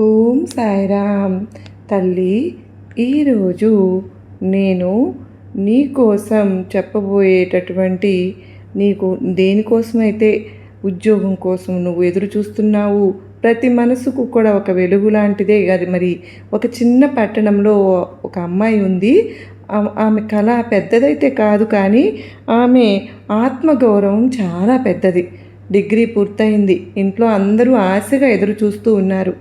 ఓం సాయిరామ్. తల్లి, ఈరోజు నేను నీకోసం చెప్పబోయేటటువంటి నీకు దేనికోసమైతే ఉద్యోగం కోసం నువ్వు ఎదురు చూస్తున్నావు, ప్రతి మనసుకు కూడా ఒక వెలుగు లాంటిదే అది. మరి ఒక చిన్న పట్టణంలో ఒక అమ్మాయి ఉంది. ఆమె కళ పెద్దదైతే కాదు, కానీ ఆమె ఆత్మగౌరవం చాలా పెద్దది. డిగ్రీ పూర్తయింది. ఇంట్లో అందరూ ఆశగా ఎదురు చూస్తూ ఉన్నారు.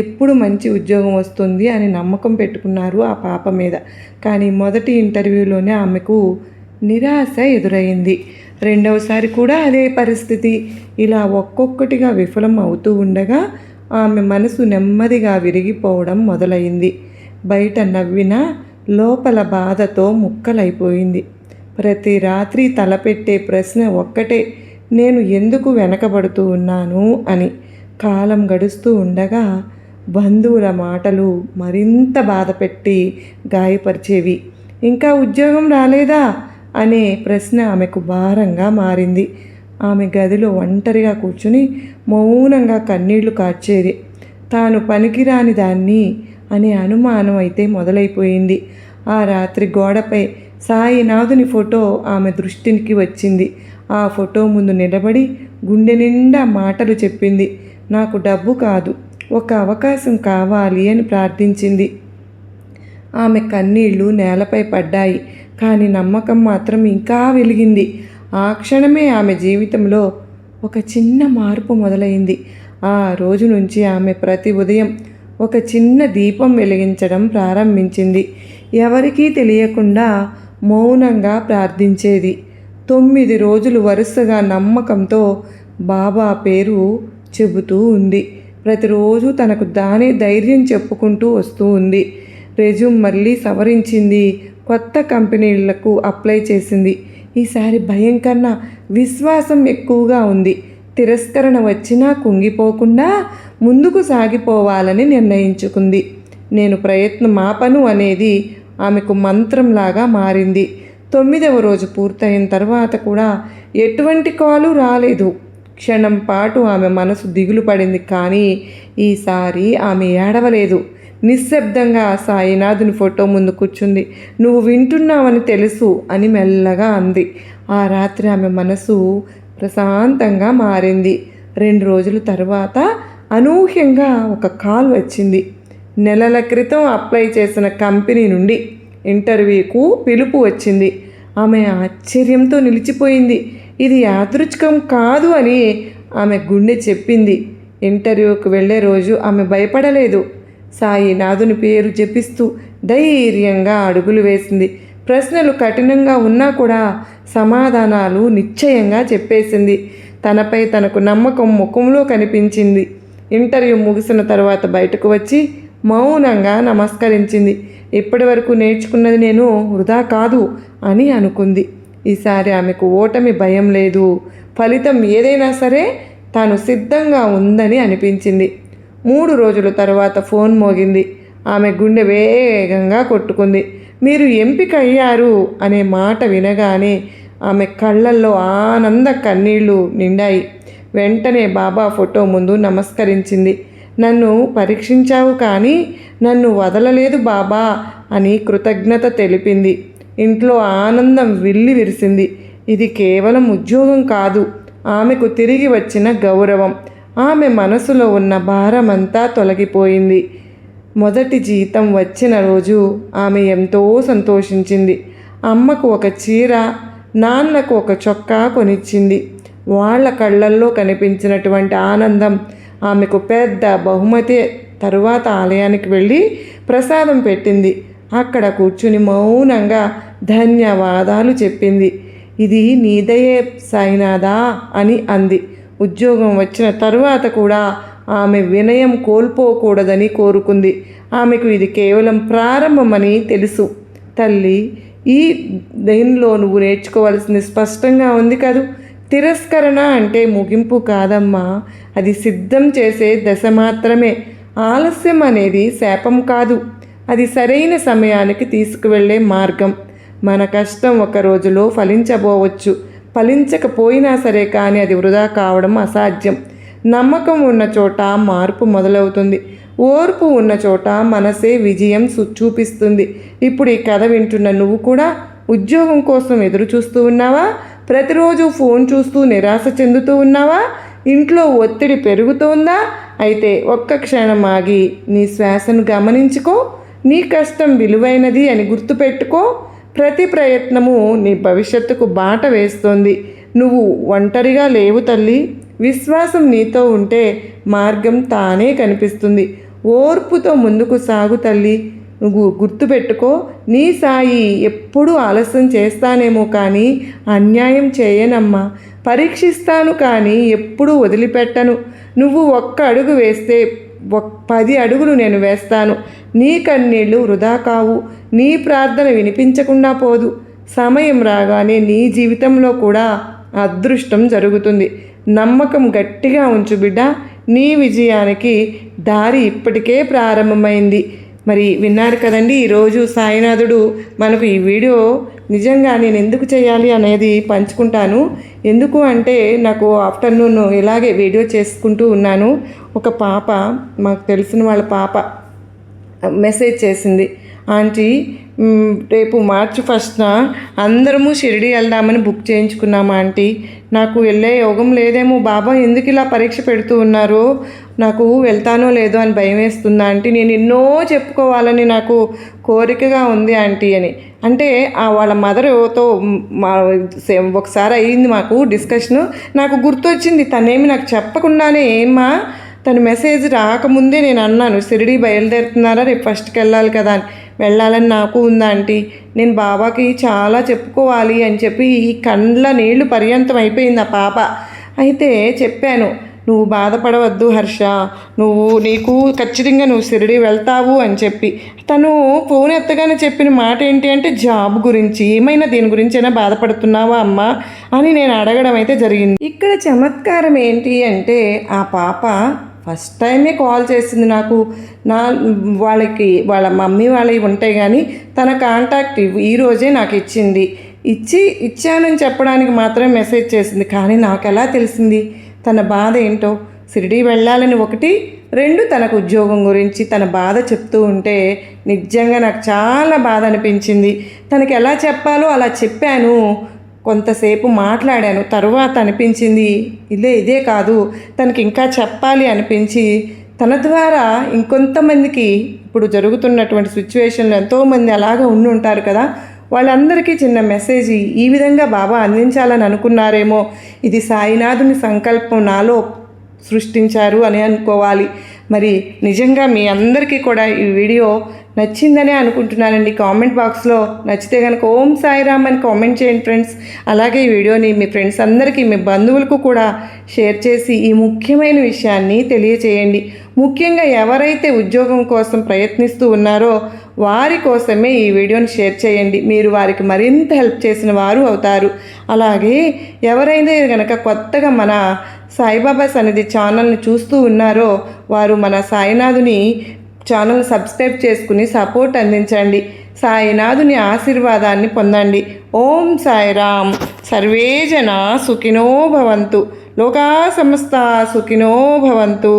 ఎప్పుడు మంచి ఉద్యోగం వస్తుంది అని నమ్మకం పెట్టుకున్నారు ఆ పాప మీద. కానీ మొదటి ఇంటర్వ్యూలోనే ఆమెకు నిరాశ ఎదురైంది. రెండవసారి కూడా అదే పరిస్థితి. ఇలా ఒక్కొక్కటిగా విఫలం అవుతూ ఉండగా ఆమె మనసు నెమ్మదిగా విరిగిపోవడం మొదలైంది. బయట నవ్వినా లోపల బాధతో ముక్కలైపోయింది. ప్రతి రాత్రి తలపెట్టే ప్రశ్న ఒక్కటే, నేను ఎందుకు వెనకబడుతూ ఉన్నాను అని. కాలం గడుస్తూ ఉండగా బంధువుల మాటలు మరింత బాధపెట్టి గాయపరిచేవి. ఇంకా ఉద్యోగం రాలేదా అనే ప్రశ్న ఆమెకు భారంగా మారింది. ఆమె గదిలో ఒంటరిగా కూర్చుని మౌనంగా కన్నీళ్లు కార్చేది. తాను పనికిరాని దాన్ని అనే అనుమానం అయితే మొదలైపోయింది. ఆ రాత్రి గోడపై సాయినాథుని ఫోటో ఆమె దృష్టికి వచ్చింది. ఆ ఫోటో ముందు నిలబడి గుండె నిండా మాటలు చెప్పింది. నాకు డబ్బు కాదు, ఒక అవకాశం కావాలి అని ప్రార్థించింది. ఆమె కన్నీళ్లు నేలపై పడ్డాయి, కానీ నమ్మకం మాత్రం ఇంకా వెలిగింది. ఆ క్షణమే ఆమె జీవితంలో ఒక చిన్న మార్పు మొదలైంది. ఆ రోజు నుంచి ఆమె ప్రతి ఉదయం ఒక చిన్న దీపం వెలిగించడం ప్రారంభించింది. ఎవరికీ తెలియకుండా మౌనంగా ప్రార్థించేది. 9 రోజులు వరుసగా నమ్మకంతో బాబా పేరు చెబుతూ ఉంది. ప్రతిరోజు తనకు దానే ధైర్యం చెప్పుకుంటూ వస్తూ ఉంది. రెజ్యూమ్ మళ్ళీ సవరించింది. కొత్త కంపెనీలకు అప్లై చేసింది. ఈసారి భయం కన్నా విశ్వాసం ఎక్కువగా ఉంది. తిరస్కరణ వచ్చినా కుంగిపోకుండా ముందుకు సాగిపోవాలని నిర్ణయించుకుంది. నేను ప్రయత్నం ఆపను అనేది ఆమెకు మంత్రంలాగా మారింది. 9వ రోజు పూర్తయిన తర్వాత కూడా ఎటువంటి కాలు రాలేదు. క్షణం పాటు ఆమె మనసు దిగులు పడింది. కానీ ఈసారి ఆమె ఏడవలేదు. నిశ్శబ్దంగా సాయినాథుని ఫోటో ముందు కూర్చుంది. నువ్వు వింటున్నావని తెలుసు అని మెల్లగా అంది. ఆ రాత్రి ఆమె మనసు ప్రశాంతంగా మారింది. 2 రోజుల తర్వాత అనూహ్యంగా ఒక కాల్ వచ్చింది. నెలల క్రితం అప్లై చేసిన కంపెనీ నుండి ఇంటర్వ్యూకు పిలుపు వచ్చింది. ఆమె ఆశ్చర్యంతో నిలిచిపోయింది. ఇది యాదృచ్ఛికం కాదు అని ఆమె గుండె చెప్పింది. ఇంటర్వ్యూకు వెళ్ళే రోజు ఆమె భయపడలేదు. సాయినాథుని పేరు జపిస్తూ ధైర్యంగా అడుగులు వేసింది. ప్రశ్నలు కఠినంగా ఉన్నా కూడా సమాధానాలు నిశ్చయంగా చెప్పేసింది. తనపై తనకు నమ్మకం ముఖంలో కనిపించింది. ఇంటర్వ్యూ ముగిసిన తర్వాత బయటకు వచ్చి మౌనంగా నమస్కరించింది. ఇప్పటి వరకు నేర్చుకున్నది నేను వృధా కాదు అని అనుకుంది. ఈసారి ఆమెకు ఓటమి భయం లేదు. ఫలితం ఏదైనా సరే తాను సిద్ధంగా ఉందని అనిపించింది. 3 రోజుల తర్వాత ఫోన్ మోగింది. ఆమె గుండె వేగంగా కొట్టుకుంది. మీరు ఎంపిక అయ్యారు అనే మాట వినగానే ఆమె కళ్ళల్లో ఆనంద కన్నీళ్లు నిండాయి. వెంటనే బాబా ఫోటో ముందు నమస్కరించింది. నన్ను పరీక్షించావు, కానీ నన్ను వదలలేదు బాబా అని కృతజ్ఞత తెలిపింది. ఇంట్లో ఆనందం విల్లి విరిసింది. ఇది కేవలం ఉద్యోగం కాదు, ఆమెకు తిరిగి వచ్చిన గౌరవం. ఆమె మనసులో ఉన్న భారమంతా తొలగిపోయింది. మొదటి జీతం వచ్చిన రోజు ఆమె ఎంతో సంతోషించింది. అమ్మకు ఒక చీర, నాన్నకు ఒక చొక్కా కొనిచ్చింది. వాళ్ళ కళ్ళల్లో కనిపించినటువంటి ఆనందం ఆమెకు పెద్ద బహుమతి. తరువాత ఆలయానికి వెళ్ళి ప్రసాదం పెట్టింది. అక్కడ కూర్చుని మౌనంగా ధన్యవాదాలు చెప్పింది. ఇది నీదయే సాయినాథా అని అంది. ఉద్యోగం వచ్చిన తరువాత కూడా ఆమె వినయం కోల్పోకూడదని కోరుకుంది. ఆమెకు ఇది కేవలం ప్రారంభమని తెలుసు. తల్లి, ఈ దీనిలో నువ్వు నేర్చుకోవాల్సింది స్పష్టంగా ఉంది కదూ. తిరస్కరణ అంటే ముగింపు కాదమ్మా, అది సిద్ధం చేసే దశ మాత్రమే. ఆలస్యం అనేది శాపం కాదు, అది సరైన సమయానికి తీసుకువెళ్ళే మార్గం. మన కష్టం ఒక రోజులో ఫలించబోవచ్చు, ఫలించకపోయినా సరే, కానీ అది వృధా కావడం అసాధ్యం. నమ్మకం ఉన్న చోట మార్పు మొదలవుతుంది. ఓర్పు ఉన్న చోట మనసే విజయం చూపిస్తుంది. ఇప్పుడు ఈ కథ వింటున్న నువ్వు కూడా ఉద్యోగం కోసం ఎదురు చూస్తూ ఉన్నావా? ప్రతిరోజు ఫోన్ చూస్తూ నిరాశ చెందుతూ ఉన్నావా? ఇంట్లో ఒత్తిడి పెరుగుతోందా? అయితే ఒక్క క్షణం ఆగి నీ శ్వాసను గమనించుకో. నీ కష్టం విలువైనది అని గుర్తుపెట్టుకో. ప్రతి ప్రయత్నము నీ భవిష్యత్తుకు బాట వేస్తోంది. నువ్వు ఒంటరిగా లేవు తల్లి. విశ్వాసం నీతో ఉంటే మార్గం తానే కనిపిస్తుంది. ఓర్పుతో ముందుకు సాగు తల్లి. నువ్వు గుర్తుపెట్టుకో, నీ సాయి ఎప్పుడూ ఆలస్యం చేస్తానేమో కానీ అన్యాయం చేయనమ్మా. పరీక్షిస్తాను కానీ ఎప్పుడూ వదిలిపెట్టను. నువ్వు ఒక్క అడుగు వేస్తే 10 అడుగులు నేను వేస్తాను. నీ కన్నీళ్ళు వృధా కావు. నీ ప్రార్థన వినిపించకుండా పోదు. సమయం రాగానే నీ జీవితంలో కూడా అదృష్టం జరుగుతుంది. నమ్మకం గట్టిగా ఉంచు బిడ్డ. నీ విజయానికి దారి ఇప్పటికే ప్రారంభమైంది. మరి విన్నారు కదండి, ఈరోజు సాయినాథుడు మనకు ఈ వీడియో నిజంగా నేను ఎందుకు చేయాలి అనేది పంచుకుంటాను. ఎందుకు అంటే నాకు ఆఫ్టర్నూన్ ఇలాగే వీడియో చేసుకుంటూ ఉన్నాను. ఒక పాప, మాకు తెలిసిన వాళ్ళ పాప మెసేజ్ చేసింది, ఆంటీ రేపు మార్చి 1న అందరము షిరిడి వెళ్దామని బుక్ చేయించుకున్నాము ఆంటీ. నాకు వెళ్ళే యోగం లేదేమో, బాబా ఎందుకు ఇలా పరీక్ష పెడుతూ ఉన్నారు, నాకు వెళ్తానో లేదో అని భయం వేస్తుందా ఆంటీ. నేను ఎన్నో చెప్పుకోవాలని నాకు కోరికగా ఉంది ఆంటీ అని. అంటే వాళ్ళ మదర్తో ఒకసారి అయ్యింది మాకు డిస్కషను. నాకు గుర్తొచ్చింది, తనేమి నాకు చెప్పకుండానే ఏమ్మా, తను మెసేజ్ రాకముందే నేను అన్నాను, షిరిడి బయలుదేరుతున్నారా, రేపు 1కి వెళ్ళాలి కదా అని. వెళ్ళాలని నాకు ఉందా ఆంటీ, నేను బాబాకి చాలా చెప్పుకోవాలి అని చెప్పి ఈ కండ్ల నీళ్లు పర్యంతం అయిపోయింది ఆ పాప. అయితే చెప్పాను, నువ్వు బాధపడవద్దు హర్ష, నీకు ఖచ్చితంగా నువ్వు షిరిడి వెళ్తావు అని చెప్పి. తను ఫోన్ ఎత్తగానే చెప్పిన మాట ఏంటి అంటే, జాబ్ గురించి, ఏమైనా దీని గురించైనా బాధపడుతున్నావా అమ్మా అని నేను అడగడం అయితే జరిగింది. ఇక్కడ చమత్కారం ఏంటి అంటే, ఆ పాప ఫస్ట్ టైమే కాల్ చేసింది నాకు. వాళ్ళ మమ్మీ వాళ్ళవి ఉంటాయి కానీ తన కాంటాక్ట్ ఈరోజే నాకు ఇచ్చానని చెప్పడానికి మాత్రమే మెసేజ్ చేసింది. కానీ నాకు ఎలా తెలిసింది తన బాధ ఏంటో? షిరిడి వెళ్ళాలని 1, 2 తనకు ఉద్యోగం గురించి తన బాధ చెప్తూ ఉంటే నిజంగా నాకు చాలా బాధ అనిపించింది. తనకి ఎలా చెప్పాలో అలా చెప్పాను. కొంతసేపు మాట్లాడాను. తర్వాత అనిపించింది ఇదే కాదు, తనకి ఇంకా చెప్పాలి అనిపించి తన ద్వారా ఇంకొంతమందికి ఇప్పుడు జరుగుతున్నటువంటి సిచ్యువేషన్లో ఎంతోమంది అలాగా ఉండి ఉంటారు కదా, వాళ్ళందరికీ చిన్న మెసేజ్ ఈ విధంగా బాబా అందించాలని అనుకున్నారేమో. ఇది సాయినాథుని సంకల్పం నాలో సృష్టించారు అని అనుకోవాలి. మరి నిజంగా మీ అందరికీ కూడా ఈ వీడియో నచ్చిందనే అనుకుంటున్నానండి. కామెంట్ బాక్స్లో నచ్చితే కనుక ఓం సాయిరామ్ అని కామెంట్ చేయండి ఫ్రెండ్స్. అలాగే ఈ వీడియోని మీ ఫ్రెండ్స్ అందరికీ, మీ బంధువులకు కూడా షేర్ చేసి ఈ ముఖ్యమైన విషయాన్ని తెలియచేయండి. ముఖ్యంగా ఎవరైతే ఉద్యోగం కోసం ప్రయత్నిస్తూ ఉన్నారో వారి కోసమే ఈ వీడియోని షేర్ చేయండి. మీరు వారికి మరింత హెల్ప్ చేసిన వారు అవుతారు. అలాగే ఎవరైతే కనుక కొత్తగా మన సాయిబాబా సన్నిధి ఛానల్ని చూస్తూ ఉన్నారో వారు మన సాయినాథుని ఛానల్ సబ్స్క్రైబ్ చేసుకుని సపోర్ట్ అందించండి. సాయినాథుని ఆశీర్వాదాన్ని పొందండి. ఓం సాయిరామ్. సర్వే జనా సుఖినో భవంతు. లోకా సమస్త సుఖినో భవంతు.